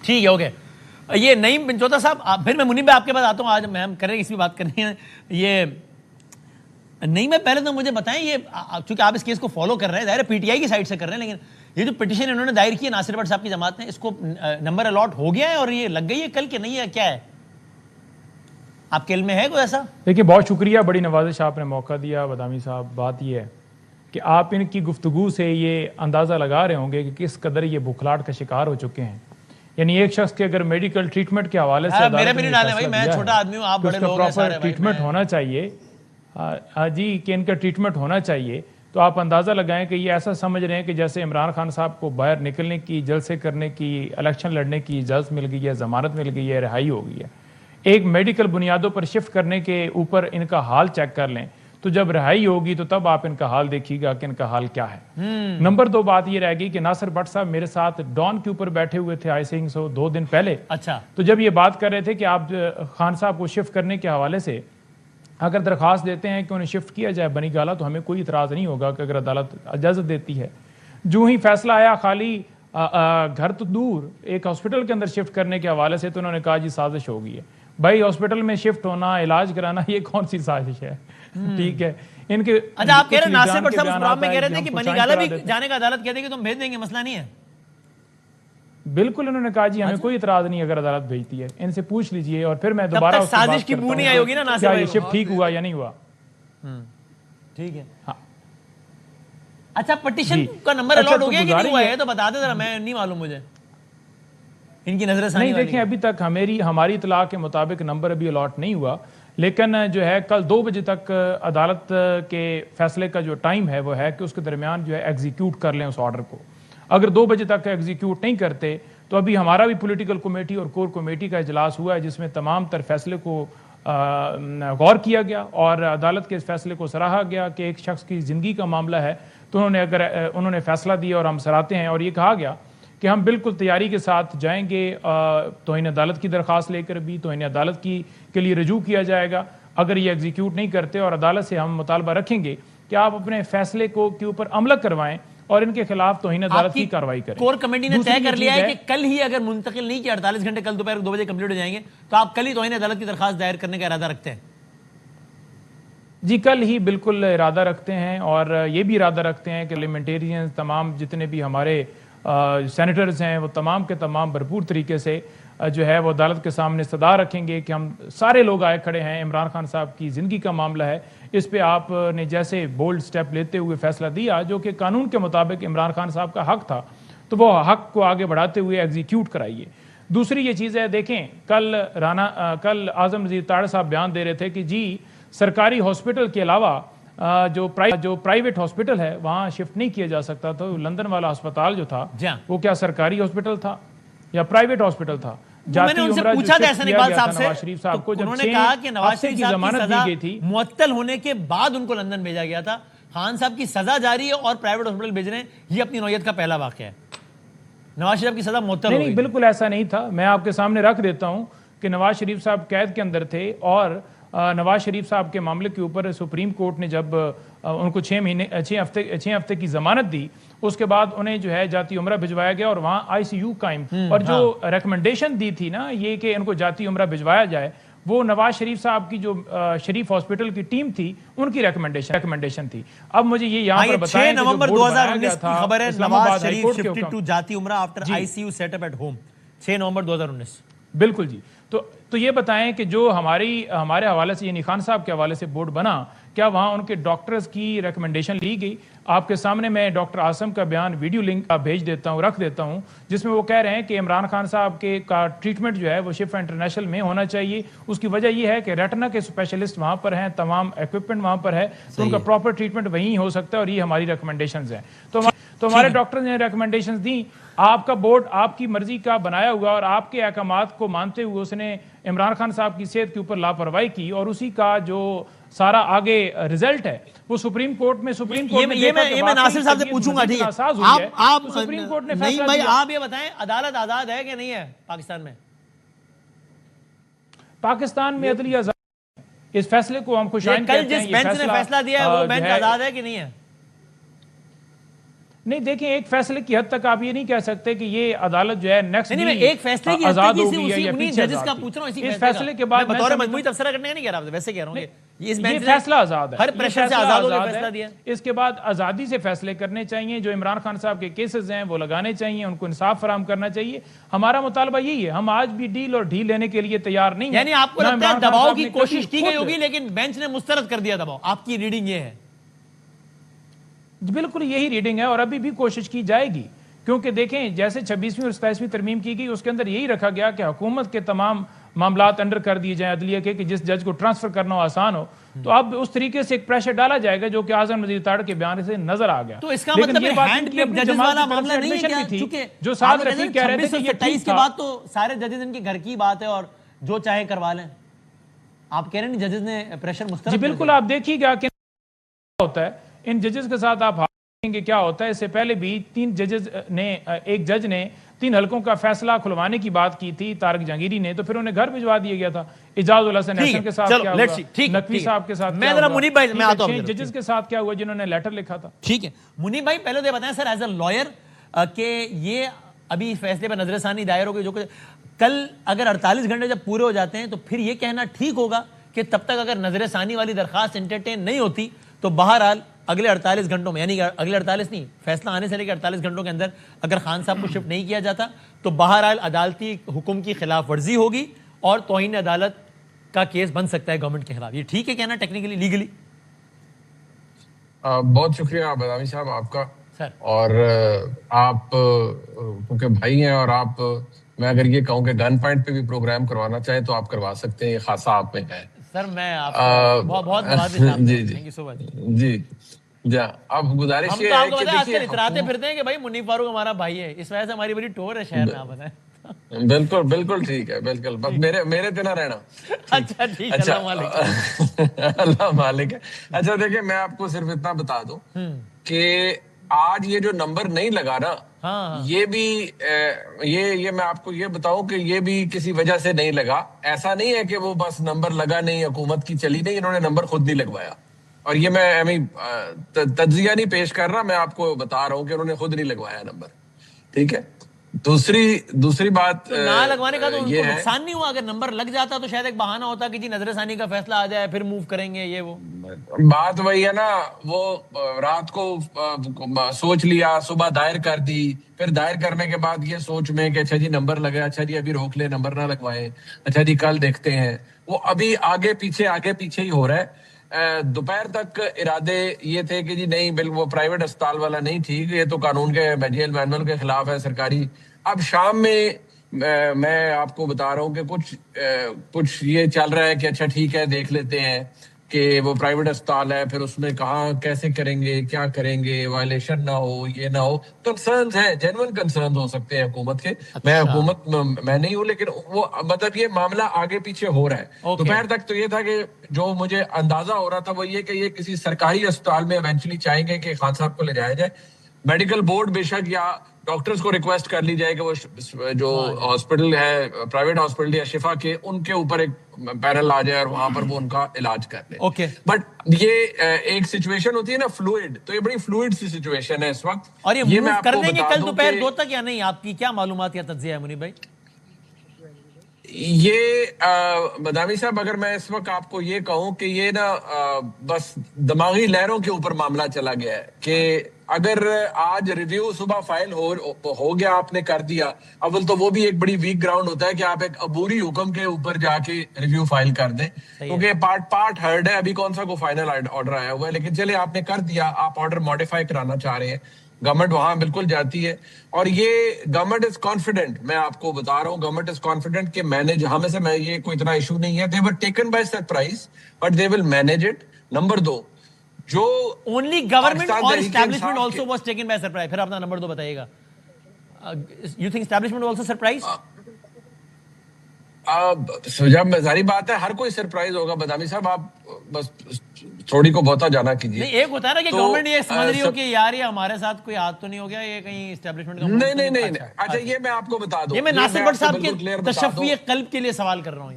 ٹھیک ہے اوکے. یہ نعیم بن چوتھا صاحب پھر میں منیب بھائی آپ کے پاس آتا ہوں. آج میں کریں اس بھی بات کرنی ہے. یہ نہیں میں پہلے تو مجھے بتائیں یہ چونکہ آپ اس کیس کو فالو کر رہے ہیں ظاہر ہے پی ٹی آئی کی سائڈ سے کر رہے ہیں لیکن یہ جو پٹیشن انہوں نے دائر کی ہے ناصر بٹ صاحب کی جماعت نے اس کو نمبر الاٹ ہو گیا ہے اور یہ لگ گئی ہے کل کہ نہیں ہے کیا ہے آپ کے علم میں ہے کوئی ایسا؟ دیکھیے بہت شکریہ بڑی نوازش آپ نے موقع دیا بادامی صاحب. بات یہ ہے کہ آپ ان کی گفتگو سے یہ اندازہ لگا رہے ہوں گے کہ کس قدر یہ بکھلاٹ کا شکار ہو چکے ہیں. یعنی ایک شخص کے اگر میڈیکل ٹریٹمنٹ کے حوالے سے میرے بھی نہیں ڈالے بھائی میں چھوٹا آدمی ہوں آپ بڑے لوگ ہیں سارے بھائی ٹریٹمنٹ ہونا چاہیے جی کہ ان کا ٹریٹمنٹ ہونا چاہیے تو آپ اندازہ لگائیں کہ یہ ایسا سمجھ رہے ہیں کہ جیسے عمران خان صاحب کو باہر نکلنے کی جلسے کرنے کی الیکشن لڑنے کی اجازت مل گئی ہے ضمانت مل گئی ہے رہائی ہو گئی ہے. ایک میڈیکل بنیادوں پر شفٹ کرنے کے اوپر ان کا حال چیک کر لیں تو جب رہائی ہوگی تو تب آپ ان کا حال دیکھیے گا کہ ان کا حال کیا ہے. نمبر 2 بات یہ رہ گئی کہ ناصر بٹ صاحب میرے ساتھ ڈان کے اوپر بیٹھے ہوئے تھے آئی تھنک سو 2 دن پہلے. اچھا تو جب یہ بات کر رہے تھے کہ آپ خان صاحب کو شفٹ کرنے کے حوالے سے اگر درخواست دیتے ہیں کہ انہیں شفٹ کیا جائے بنی گالہ تو ہمیں کوئی اعتراض نہیں ہوگا کہ اگر عدالت اجازت دیتی ہے. جو ہی فیصلہ آیا خالی گھر تو دور ایک ہاسپٹل کے اندر شفٹ کرنے کے حوالے سے تو انہوں نے کہا جی سازش ہو گئی ہے. بھائی ہاسپٹل میں شفٹ ہونا علاج کرانا یہ کون سی سازش ہے؟ ٹھیک ہے ان کے اچھا آپ کہہ رہے ہیں ناصر بٹ صاحب اس پروگرام میں کہہ رہے تھے کہ بنی گالہ بھی جانے کا عدالت کہتے ہیں کہ تم بھیج دیں گے مسئلہ نہیں ہے. بالکل انہوں نے کہا جی ہمیں کوئی اعتراض نہیں اگر عدالت بھیجتی ہے ان سے پوچھ لیجئے اور پھر میں دوبارہ سازش کی بو نہیں آئی ہوگی نا ناصر بھائی یہ شفٹ ٹھیک ہوا یا نہیں ہوا. ٹھیک ہے اچھا پٹیشن کا نمبر الاٹ ہو گیا کہ نہیں ہوا ہے تو بتا دیں ذرا میں نہیں معلوم مجھے ان کی نظر ثانی نہیں دیکھیں ابھی تک ہماری اطلاع کے مطابق نمبر ابھی الاٹ نہیں ہوا لیکن جو ہے کل 2 بجے تک عدالت کے فیصلے کا جو ٹائم ہے وہ ہے کہ اس کے درمیان جو ہے ایگزیکیوٹ کر لیں اس آرڈر کو. اگر 2 بجے تک ایگزیکیوٹ نہیں کرتے تو ابھی ہمارا بھی پولیٹیکل کمیٹی اور کور کمیٹی کا اجلاس ہوا ہے جس میں تمام تر فیصلے کو غور کیا گیا اور عدالت کے اس فیصلے کو سراہا گیا کہ ایک شخص کی زندگی کا معاملہ ہے تو انہوں نے فیصلہ دیا اور ہم سراہتے ہیں اور یہ کہا گیا کہ ہم بالکل تیاری کے ساتھ جائیں گے توہین عدالت کی درخواست لے کر بھی توہین عدالت کے لیے رجوع کیا جائے گا اگر یہ ایگزیکیوٹ نہیں کرتے اور عدالت سے ہم مطالبہ رکھیں گے کہ آپ اپنے فیصلے کے اوپر عمل کروائیں اور ان کے خلاف توہین عدالت کی کارروائی کریں. کور کمیٹی نے طے کر لیا ہے کہ کل ہی اگر منتقل نہیں کیا 48 گھنٹے کل دوپہر 2 بجے کمپلیٹ ہو جائیں گے تو آپ کل ہی توہین عدالت کی درخواست دائر کرنے کا ارادہ رکھتے ہیں؟ جی کل ہی بالکل ارادہ رکھتے ہیں اور یہ بھی ارادہ رکھتے ہیں کہ پارلیمنٹیرین تمام جتنے بھی ہمارے سینیٹرز ہیں وہ تمام کے تمام بھرپور طریقے سے جو ہے وہ عدالت کے سامنے صدا رکھیں گے کہ ہم سارے لوگ آئے کھڑے ہیں عمران خان صاحب کی زندگی کا معاملہ ہے اس پہ آپ نے جیسے بولڈ سٹیپ لیتے ہوئے فیصلہ دیا جو کہ قانون کے مطابق عمران خان صاحب کا حق تھا تو وہ حق کو آگے بڑھاتے ہوئے ایگزیکیوٹ کرائیے. دوسری یہ چیز ہے دیکھیں کل اعظم وزیر تاڑ صاحب بیان دے رہے تھے کہ جی سرکاری ہاسپٹل کے علاوہ جو پرائیویٹ ہاسپٹل ہے وہاں شفٹ نہیں کیا جا سکتا تو لندن والا ہسپتال جو تھا وہ کیا سرکاری ہاسپٹل تھا یا پرائیویٹ ہاسپٹل تھا؟ میں نے ان سے پوچھا تھا احسان اقبال صاحب سے تو انہوں نے کہا کہ نواز شریف صاحب کی سزا معطل ہونے کے بعد ان کو لندن بھیجا گیا تھا. خان صاحب کی سزا جاری ہے اور پرائیویٹ ہاسپٹل بھیج رہے ہیں یہ اپنی نوعیت کا پہلا واقعہ ہے. نواز شریف کی سزا معطل ہو گئی. نہیں بالکل ایسا نہیں تھا. میں آپ کے سامنے رکھ دیتا ہوں کہ نواز شریف صاحب قید کے اندر تھے اور نواز شریف صاحب کے معاملے کے اوپر سپریم کورٹ نے جب ان کو 6 ہفتے کی ضمانت دی اس کے بعد انہیں جو ہے جاتی عمرہ بھجوایا گیا اور وہاں آئی سی یو قائم اور جو ریکمنڈیشن دی تھی نا یہ کہ ان کو جاتی عمرہ بھجوایا جائے وہ نواز شریف صاحب کی جو شریف ہاسپٹل کی ٹیم تھی ان کی ریکمنڈیشن تھی. اب مجھے یہ یہاں پر بتائیں 6 نومبر 2019 کی خبر ہے نواز شریف شفٹڈ ٹو جاتی عمرہ after I C U set up at home 6 November 2019. بالکل جی. تو یہ بتائیں کہ جو ہمارے حوالے سے یعنی خان صاحب کے حوالے سے بورڈ بنا کیا وہاں ان کے ڈاکٹرز کی ریکمنڈیشن لی گئی؟ آپ کے سامنے میں ڈاکٹر عاصم کا بیان ویڈیو لنک بھیج دیتا ہوں رکھ دیتا ہوں جس میں وہ کہہ رہے ہیں کہ عمران خان صاحب کا ٹریٹمنٹ جو ہے وہ شفا انٹرنیشنل میں ہونا چاہیے. اس کی وجہ یہ ہے کہ ریٹنا کے اسپیشلسٹ وہاں پر ہیں تمام ایکوپمنٹ وہاں پر ہے تو ان کا پراپر ٹریٹمنٹ وہیں ہو سکتا ہے اور یہ ہماری ریکمنڈیشنز ہیں. تو ہمارے ڈاکٹر نے ریکمنڈیشنز دیں. آپ کا بورڈ آپ کی مرضی کا بنایا ہوا اور آپ کے احکامات کو مانتے ہوئے اس نے عمران خان صاحب کی صحت کے اوپر لاپرواہی کی اور اسی کا جو سارا آگے رزلٹ ہے وہ سپریم کورٹ میں یہ میں ناصر صاحب سے پوچھوں گا. ٹھیک ہے آپ سپریم کورٹ نے نہیں بھائی آپ یہ بتائیں عدالت آزاد ہے کہ نہیں ہے پاکستان میں؟ پاکستان میں عدلیہ آزاد ہے. اس فیصلے کو ہم خوش آئند کہتے ہیں. کل جس بینچ نے فیصلہ دیا ہے وہ بینچ آزاد ہے کہ نہیں ہے؟ نہیں دیکھیں ایک فیصلے کی حد تک آپ یہ نہیں کہہ سکتے کہ یہ عدالت جو ہے نیکسٹ نہیں میں ایک فیصلے کی آزاد حد ہو تک گئی ہے یا انہیں پیچھے ججز کا آزاد پوچھ رہا ہوں تھی. اس فیصلے کے بعد میں بطور مجموعی تبصرہ کرنے کا نہیں کہہ رہا ویسے کہہ رہا ہوں کہ یہ فیصلہ آزاد ہے, ہر پریشر سے آزاد ہو کے فیصلہ دیا. اس کے بعد آزادی سے فیصلے کرنے چاہیے, جو عمران خان صاحب کے کیسز ہیں وہ لگانے چاہیے, ان کو انصاف فراہم کرنا چاہیے. ہمارا مطالبہ یہی ہے, ہم آج بھی ڈیل اور ڈھیل لینے کے لیے تیار نہیں ہیں. یعنی آپ کو لگتا ہے دباؤ کی کوشش کی گئی ہوگی لیکن بینچ نے مسترد کر دیا دباؤ, آپ کی ریڈنگ یہ ہے؟ بالکل یہی ریڈنگ ہے اور ابھی بھی کوشش کی جائے گی, کیونکہ دیکھیں جیسے 26ویں اور 27ویں ترمیم کی گئی اس کے اندر یہی رکھا گیا کہ حکومت کے تمام معاملات انڈر کر دیے جائیں عدلیہ کے, کہ جس جج کو ٹرانسفر کرنا آسان ہو. تو اب اس طریقے سے ایک پریشر ڈالا جائے گا جو کہ اعظم نذیر تاڑ کے بیان سے نظر آ گیا. تو اس کا مطلب ہینڈ پک ججز والا معاملہ نہیں ہے کیا؟ چونکہ جو سعد رفیق کہہ رہے تھے کہ 27 کے بعد تو سارے ججز ان کے گھر کی بات ہے اور جو چاہے کروا لیں. آپ کہہ رہے ہیں ججز نے پریشر مسترد. جی بالکل, آپ دیکھیے گا کہ ہوتا ہے ان ججز کے ساتھ, آپ کہ کیا ہوتا ہے. اس سے پہلے بھی 3 ججز نے, ایک جج نے 3 حلقوں کا فیصلہ کھلوانے کی بات کی تھی طارق جہانگیری نے, تو پھر انہیں گھر بھجوا دیا گیا تھا. اعجاز الحسن احسن کے ساتھ کیا ہوا, نقوی صاحب کے ساتھ کیا ہوا, 6 ججز کے ساتھ کیا ہوا جنہوں نے لیٹر لکھا تھا. ٹھیک ہے منیب بھائی, پہلے تو یہ بتائیں سر ایز اے لائر کہ یہ ابھی فیصلے پر نظر ثانی دائر ہو گئی, جو کہ کل اگر 48 گھنٹے جب پورے ہو جاتے ہیں تو پھر یہ کہنا ٹھیک ہوگا کہ تب تک اگر نظر ثانی والی درخواست انٹرٹین نہیں ہوتی تو بہرحال اگلے 48 گھنٹوں میں, یعنی اگلے 48 نہیں, فیصلہ آنے سے لے کے 48 گھنٹوں کے اندر اگر خان صاحب کو شفٹ نہیں کیا جاتا تو بہرحال عدالتی حکم کی خلاف ورزی ہوگی اور توہین عدالت کا کیس بن سکتا ہے گورنمنٹ کے خلاف. یہ ٹھیک ہے کہنا ٹیکنیکلی لیگلی؟ بہت شکریہ بدامی صاحب آپ کا سر. اور آپ کیونکہ بھائی ہیں اور آپ, میں اگر یہ کہوں کہ گن پوائنٹ پہ بھی پروگرام کروانا چاہیں تو آپ کروا سکتے ہیں, یہ خاصا آپ میں ہے. سر میں آپ بہت جی جا اب گزارش ہم یہ تو آپ کو ہے کہ بتائیں آج کل اتراتے پھرتے ہیں کہ بھائی منیب فاروق ہمارا بھائی ہے, اس وجہ سے ہماری بڑی ٹور ہے شہر میں, آپ بتائیں. بالکل بالکل ٹھیک ہے, بالکل, بس میرے پہ نہ رہنا. اچھا ٹھیک ہے, اللہ مالک. اللہ مالک ہے. اچھا دیکھیں میں آپ کو صرف اتنا بتا دوں کہ آج یہ جو نمبر نہیں لگا نا, یہ بھی یہ میں آپ کو یہ بتاؤں کہ یہ بھی کسی وجہ سے نہیں لگا. ایسا نہیں ہے کہ وہ بس نمبر لگا نہیں, حکومت کی چلی نہیں, انہوں نے نمبر خود نہیں لگوایا. اور یہ میں تجزیہ نہیں پیش کر رہا, میں آپ کو بتا رہا ہوں کہ انہوں نے خود نہیں لگوایا نمبر. ٹھیک ہے. دوسری بات نہ لگوانے کا تو ان کو نقصان نہیں ہوا, اگر نمبر لگ جاتا تو شاید ایک بہانہ ہوتا کہ جی نظر ثانی کا فیصلہ آ جائے پھر موو کریں گے, یہ وہ بات وہی ہے نا. وہ رات کو سوچ لیا, صبح دائر کر دی, پھر دائر کرنے کے بعد یہ سوچ میں کہ اچھا جی نمبر لگا, اچھا جی ابھی روک لے, نمبر نہ لگوائے, اچھا جی کل دیکھتے ہیں. وہ ابھی آگے پیچھے ہی ہو رہا ہے. دوپہر تک ارادے یہ تھے کہ جی نہیں بالکل وہ پرائیویٹ اسپتال والا نہیں ٹھیک, یہ تو قانون کے جیل مینول کے خلاف ہے سرکاری. اب شام میں میں آپ کو بتا رہا ہوں کہ کچھ یہ چل رہا ہے کہ اچھا ٹھیک ہے دیکھ لیتے ہیں کہ وہ پرائیویٹ اسپتال ہے, پھر اس میں کہاں کیسے کریں گے, کیا کریں گے, وائلیشن نہ ہو, یہ نہ ہو. کنسرنز ہیں, جینوئن کنسرنز ہو سکتے ہیں حکومت کے. میں حکومت میں نہیں ہوں, لیکن وہ مطلب یہ معاملہ آگے پیچھے ہو رہا ہے. دوپہر تک تو یہ تھا کہ جو مجھے اندازہ ہو رہا تھا وہ یہ کہ یہ کسی سرکاری اسپتال میں ایونچولی چاہیں گے کہ خان صاحب کو لے جایا جائے. میڈیکل بورڈ بے شک یا ڈاکٹرز کو ریکویسٹ کر لی جائے کہ وہ جو ہاسپٹل ہے پرائیویٹ ہاسپٹل یا شفا کے, ان کے اوپر ایک پینل آ جائے اور وہاں پر وہ ان کا علاج کر لیں. بٹ یہ ایک سچویشن ہوتی ہے نا فلوئڈ, تو یہ بڑی فلوئڈ سی سچویشن ہے اس وقت. اور یہ موو کر دیں گے کل دوپہر 2 تک یا نہیں, آپ کی کیا معلومات یا تجزیہ ہے منیب بھائی؟ یہ بدامی صاحب اگر میں اس وقت آپ کو یہ کہوں کہ یہ نا بس دماغی لہروں کے اوپر معاملہ چلا گیا ہے کہ اگر آج ریویو صبح فائل ہو گیا, آپ نے کر دیا, اول تو وہ بھی ایک بڑی ویک گراؤنڈ ہوتا ہے کہ آپ ایک عبوری حکم کے اوپر جا کے ریویو فائل کر دیں, کیونکہ پارٹ ہرڈ ہے, ابھی کون سا کو فائنل آرڈر آیا ہوا ہے. لیکن چلے آپ نے کر دیا, آپ آرڈر ماڈیفائی کرانا چاہ رہے ہیں, گورنمنٹ وہاں بالکل جاتی ہے. اور یہ گورنمنٹ از کانفیڈنٹ, میں آپ کو بتا رہا ہوں گورنمنٹ از کانفیڈنٹ کہ مینج, ہمیں سے میں یہ کوئی اتنا ایشو نہیں ہے. they were taken by surprise but they will manage it. Number 2 جو only government or establishment also was taken by surprise. پھر اپنا نمبر 2 بتائیے گا. you think establishment was also surprised? جب ظاہری بات ہے ہر کوئی سرپرائز ہوگا بدامی صاحب, آپ بس تھوڑی کو بہتا جانا کیجیے. نہیں ایک ہوتا ہے نا کہ گورنمنٹ یہ سمجھ رہی ہو کہ یار یہ ہمارے ساتھ کوئی ہاتھ تو نہیں ہو گیا, یہ کہیں اسٹیبلشمنٹ کا نہیں. اچھا یہ میں آپ کو بتا دوں, یہ میں ناصر بٹ صاحب کے تشفی قلب کے لیے سوال کر رہا ہوں.